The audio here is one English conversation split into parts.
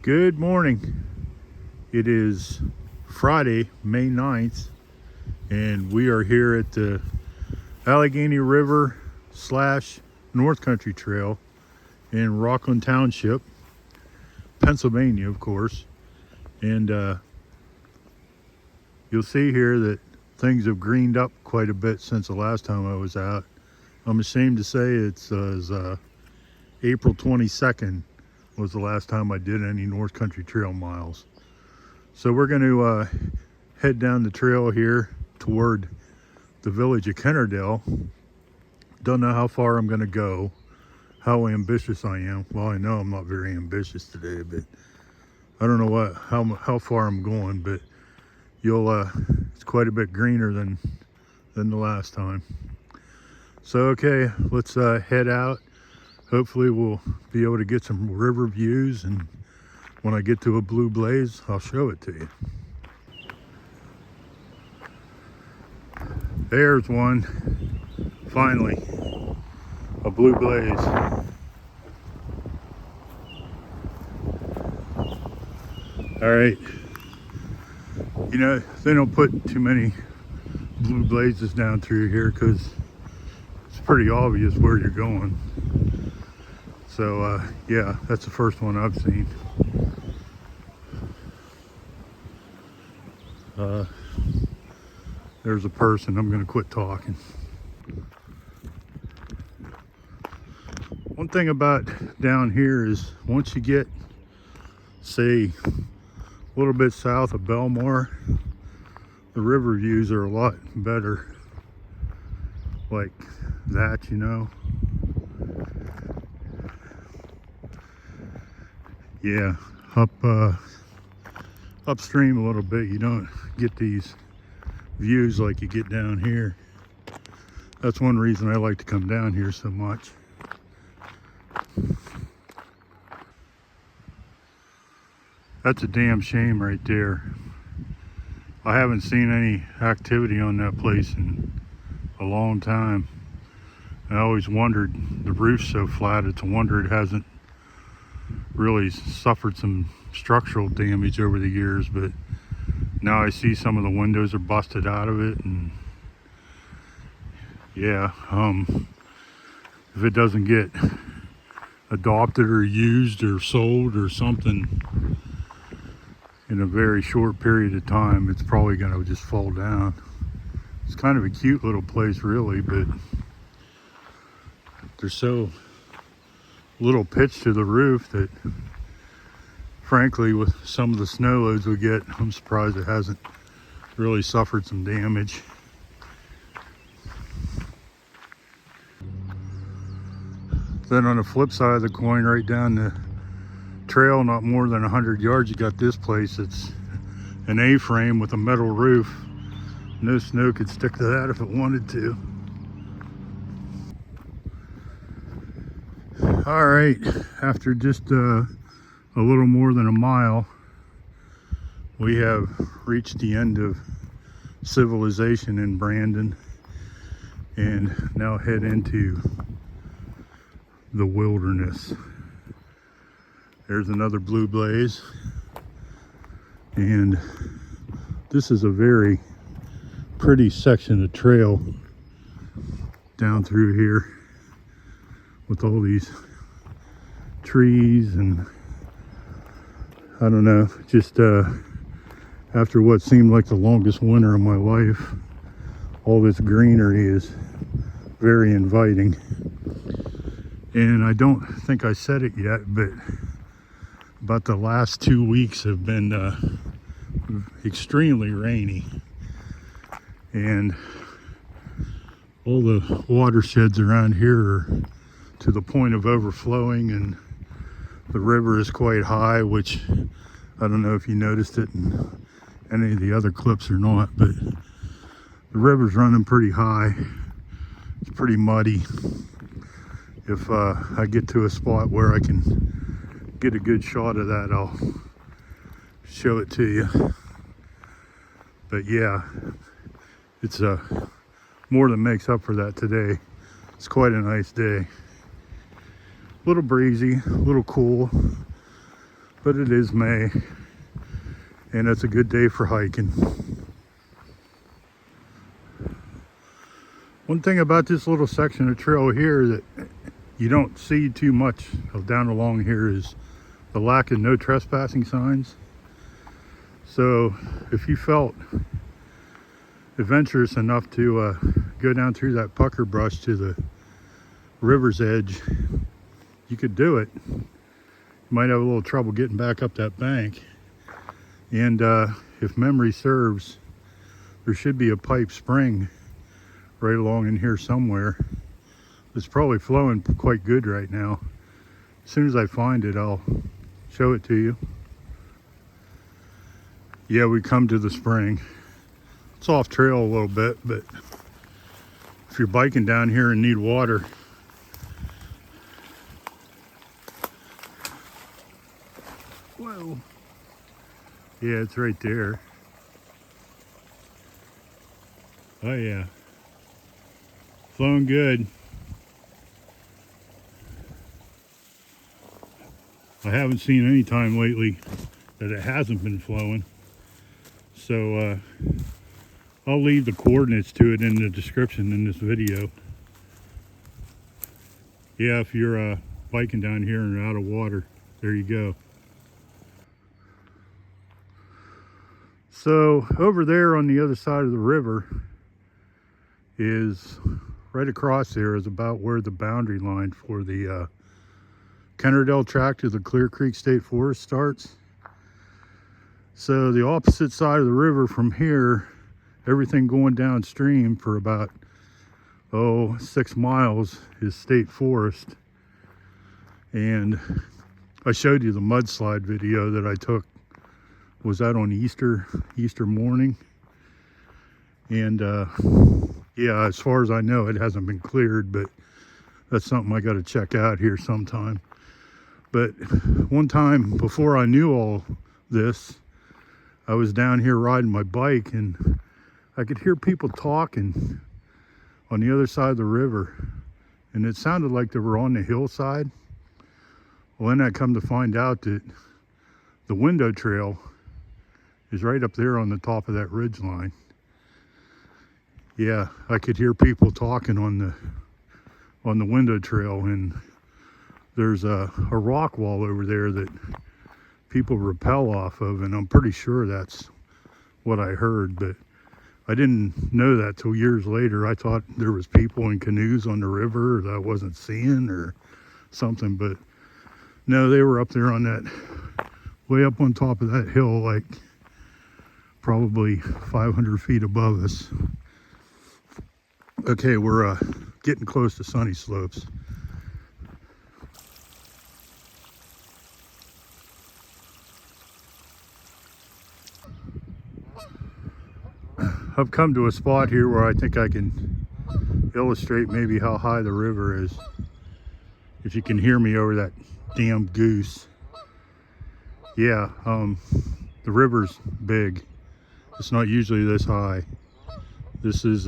Good morning. It is Friday, May 9th, and we are here at the Allegheny River / North Country Trail in Rockland Township, Pennsylvania, of course. And you'll see here that things have greened up quite a bit since the last time I was out. I'm ashamed to say it's April 22nd was the last time I did any North Country Trail miles. So we're going to head down the trail here toward the village of Kennerdale. Don't know how far I'm going to go, how ambitious I am. Well, I know I'm not very ambitious today, but I don't know how far I'm going, but it's quite a bit greener than the last time. So okay, let's head out. Hopefully we'll be able to get some river views, and when I get to a blue blaze, I'll show it to you. There's one, finally, a blue blaze. All right, you know, they don't put too many blue blazes down through here because it's pretty obvious where you're going. So yeah, that's the first one I've seen. There's a person. I'm gonna quit talking. One thing about down here is once you get, say, a little bit south of Belmar, the river views are a lot better. Like that, you know. Yeah, upstream a little bit, you don't get these views like you get down here. That's one reason I like to come down here so much. That's a damn shame right there. I haven't seen any activity on that place in a long time. I always wondered, the roof's so flat, it's a wonder it hasn't really suffered some structural damage over the years, but now I see some of the windows are busted out of it, and yeah, if it doesn't get adopted or used or sold or something in a very short period of time, it's probably going to just fall down. It's kind of a cute little place, really, but there's so little pitch to the roof that, frankly, with some of the snow loads we get, I'm surprised it hasn't really suffered some damage. Then on the flip side of the coin, right down the trail, not more than 100 yards, you got this place. It's an A-frame with a metal roof. No snow could stick to that if it wanted to. All right, after just a little more than a mile, we have reached the end of civilization in Brandon and now head into the wilderness. There's another blue blaze, and this is a very pretty section of trail down through here with all these trees, and I don't know, just after what seemed like the longest winter of my life, all this greenery is very inviting. And I don't think I said it yet, but about the last 2 weeks have been extremely rainy, and all the watersheds around here are to the point of overflowing, and the river is quite high, which I don't know if you noticed it in any of the other clips or not, but the river's running pretty high. It's pretty muddy. If I get to a spot where I can get a good shot of that, I'll show it to you. But yeah, it's more than makes up for that today. It's quite a nice day. A little breezy, a little cool. but it is May, and it's a good day for hiking. One thing about this little section of trail here that you don't see too much of down along here is the lack of no trespassing signs. So if you felt adventurous enough to go down through that pucker brush to the river's edge, you could do it. You might have a little trouble getting back up that bank. And if memory serves, there should be a pipe spring right along in here somewhere. It's probably flowing quite good right now. As soon as I find it, I'll show it to you. Yeah, we come to the spring. It's off trail a little bit, but if you're biking down here and need water, whoa, yeah, it's right there. Oh yeah, flowing good. I haven't seen any time lately that it hasn't been flowing. So I'll leave the coordinates to it in the description in this video. Yeah, if you're biking down here and out of water, there you go. So over there on the other side of the river is, right across there is about where the boundary line for the Kennerdale tract of the Clear Creek State Forest starts. So the opposite side of the river from here, everything going downstream for about 6 miles is state forest. And I showed you the mudslide video that I took. Was that on Easter morning? And yeah, as far as I know, it hasn't been cleared, but that's something I got to check out here sometime. But one time before I knew all this, I was down here riding my bike and I could hear people talking on the other side of the river, and it sounded like they were on the hillside. Well, then I come to find out that the window trail is right up there on the top of that ridge line. Yeah, I could hear people talking on the window trail, and there's a rock wall over there that people rappel off of, and I'm pretty sure that's what I heard, but I didn't know that till years later. I thought there was people in canoes on the river that I wasn't seeing or something, but no, they were up there on that, way up on top of that hill, like probably 500 feet above us. Okay, we're getting close to Sunny Slopes. I've come to a spot here where I think I can illustrate maybe how high the river is. If you can hear me over that damn goose. Yeah, the river's big. It's not usually this high. This is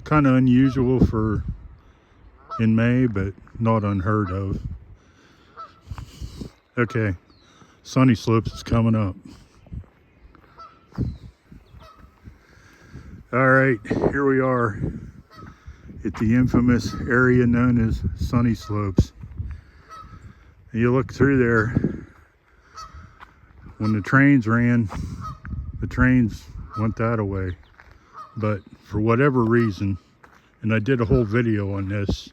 kind of unusual for in May, but not unheard of. Okay, Sunny Slopes is coming up. All right, here we are at the infamous area known as Sunny Slopes. You look through there, when the trains ran, the trains went that way. But for whatever reason, and I did a whole video on this,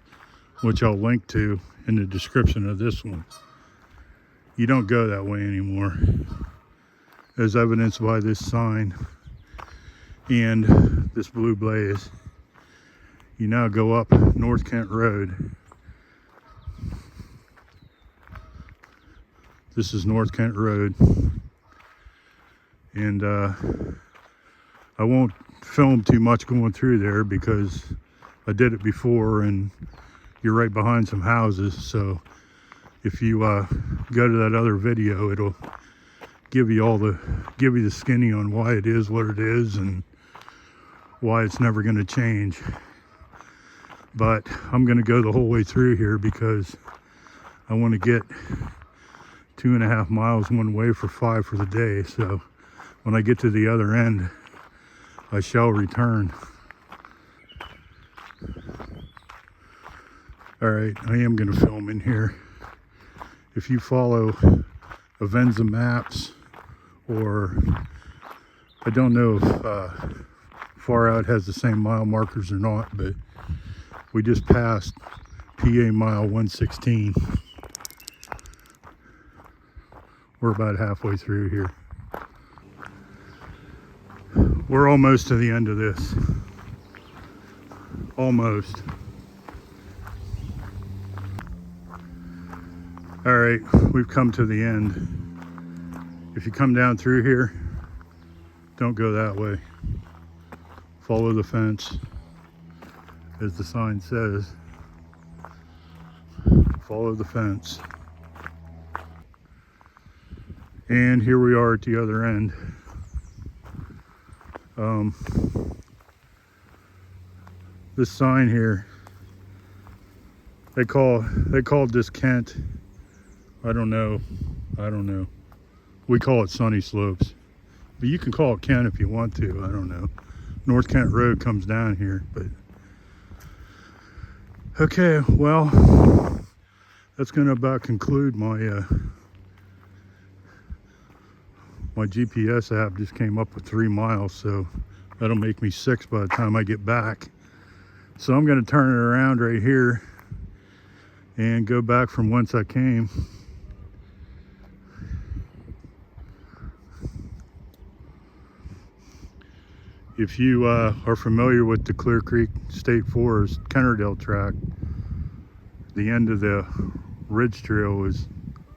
which I'll link to in the description of this one, you don't go that way anymore, as evidenced by this sign and this blue blaze. You now go up North Kent Road. This is North Kent Road, and I won't film too much going through there because I did it before and you're right behind some houses. So if you go to that other video, it'll give you the skinny on why it is what it is and why it's never going to change. But I'm going to go the whole way through here because I want to get 2.5 miles one way for 5 for the day. So when I get to the other end, I shall return. All right, I am going to film in here. If you follow Avenza Maps, or I don't know if Far Out has the same mile markers or not, but we just passed PA mile 116. We're about halfway through here. We're almost to the end of this. Almost. All right, we've come to the end. If you come down through here, don't go that way. Follow the fence, as the sign says. Follow the fence. And here we are at the other end. This sign here, they called this Kent. I don't know. We call it Sunny Slopes, but you can call it Kent if you want to. I don't know. North Kent Road comes down here, but okay. Well, that's going to about conclude my my GPS app just came up with 3 miles, so that'll make me 6 by the time I get back. So I'm going to turn it around right here and go back from whence I came. If you are familiar with the Clear Creek State Forest Kennerdale track, the end of the ridge trail is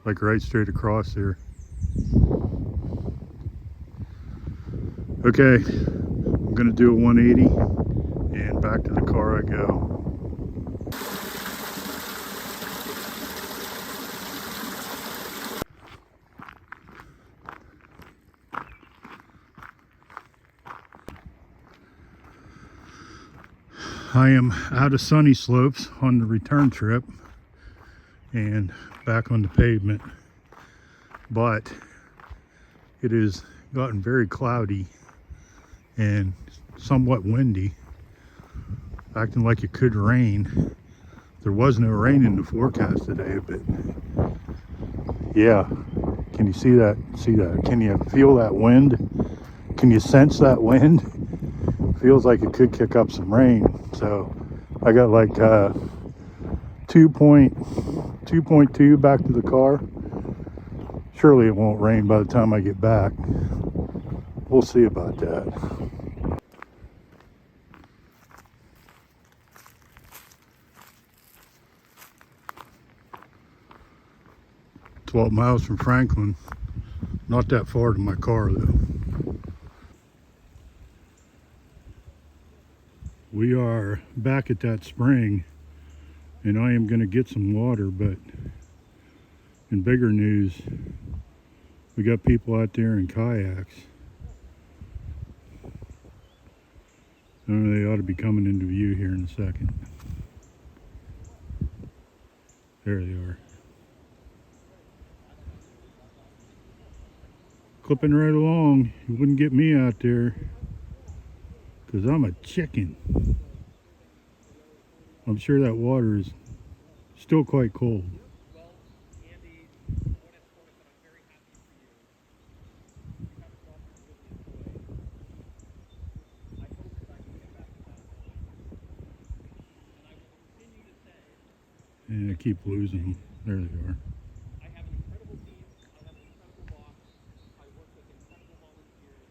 like right straight across there. Okay, I'm gonna do a 180 and back to the car I go. I am out of Sunny Slopes on the return trip and back on the pavement, but it has gotten very cloudy and somewhat windy, acting like it could rain. There was no rain in the forecast today, but yeah, can you see that? Can you feel that wind? Can you sense that wind? Feels like it could kick up some rain. So I got like 2.2 back to the car. Surely it won't rain by the time I get back. We'll see about that. 12 miles from Franklin. Not that far to my car though. We are back at that spring, and I am going to get some water, but in bigger news, we got people out there in kayaks. They ought to be coming into view here in a second. There they are. Clipping right along. You wouldn't get me out there, because I'm a chicken. I'm sure that water is still quite cold. Well, Andy, what it's for is that I'm very happy for you. You have a job you really enjoy. I hope that I can get back to that point. And I will continue to say, And I keep losing them. There they are. I have an incredible team, I have an incredible boss, I work with incredible volunteers,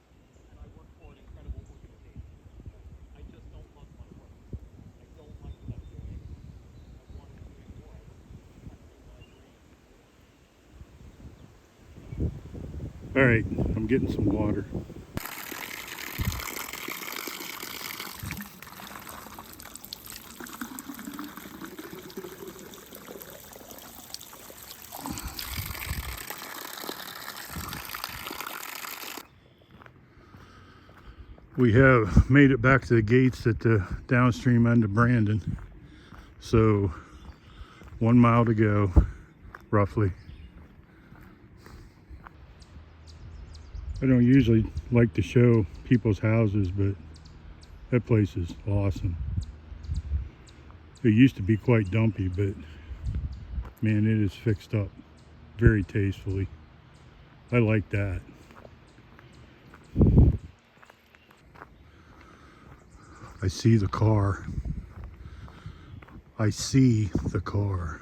and I work for an incredible organization. I just don't love my work. I don't like what I'm doing. I want to be doing more. That's my dream. All right, I'm getting some water. We have made it back to the gates at the downstream end of Brandon. So 1 mile to go, roughly. I don't usually like to show people's houses, but that place is awesome. It used to be quite dumpy, but man, it is fixed up very tastefully. I like that. I see the car. I see the car.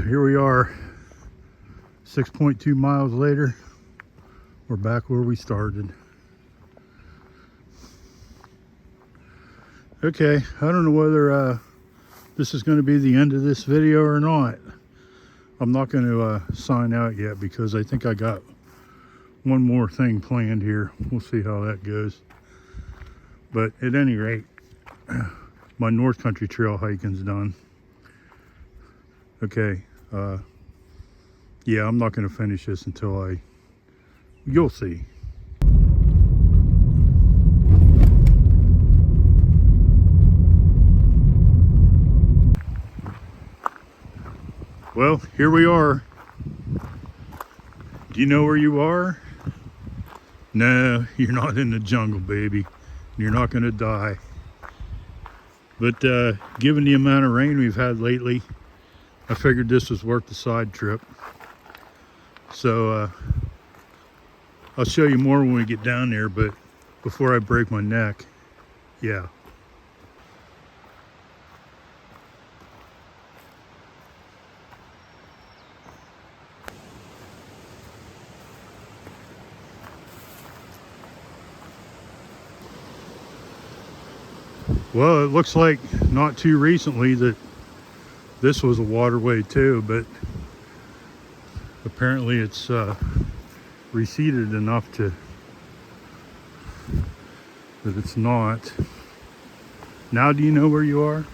Here we are, 6.2 miles later. We're back where we started. Okay, I don't know whether this is going to be the end of this video or not. I'm not going to sign out yet because I think I got one more thing planned here. We'll see how that goes. But at any rate, my North Country Trail hiking's done. Okay, yeah, I'm not going to finish this until you'll see. Well, here we are. Do you know where you are? No, you're not in the jungle, baby. You're not going to die. But given the amount of rain we've had lately, I figured this was worth the side trip. So I'll show you more when we get down there, but before I break my neck, yeah. Well, it looks like not too recently that this was a waterway too, but apparently it's receded enough that it's not. Now do you know where you are?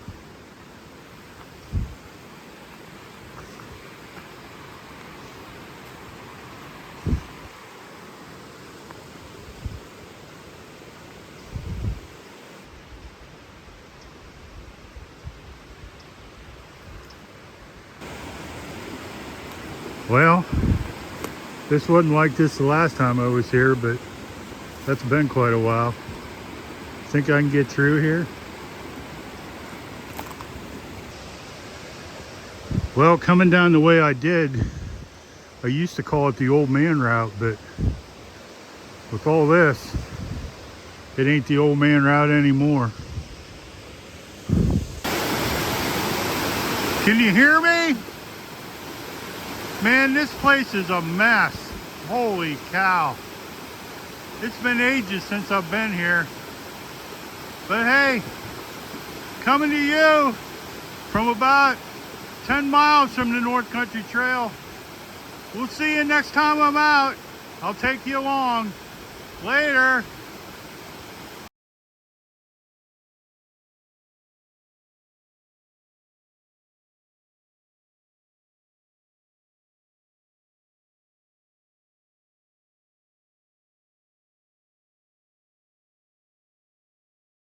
Well, this wasn't like this the last time I was here, but that's been quite a while. Think I can get through here? Well, coming down the way I did, I used to call it the old man route, but with all this, it ain't the old man route anymore. Can you hear me? Man, this place is a mess. Holy cow. It's been ages since I've been here. But hey, coming to you from about 10 miles from the North Country Trail. We'll see you next time I'm out. I'll take you along. Later.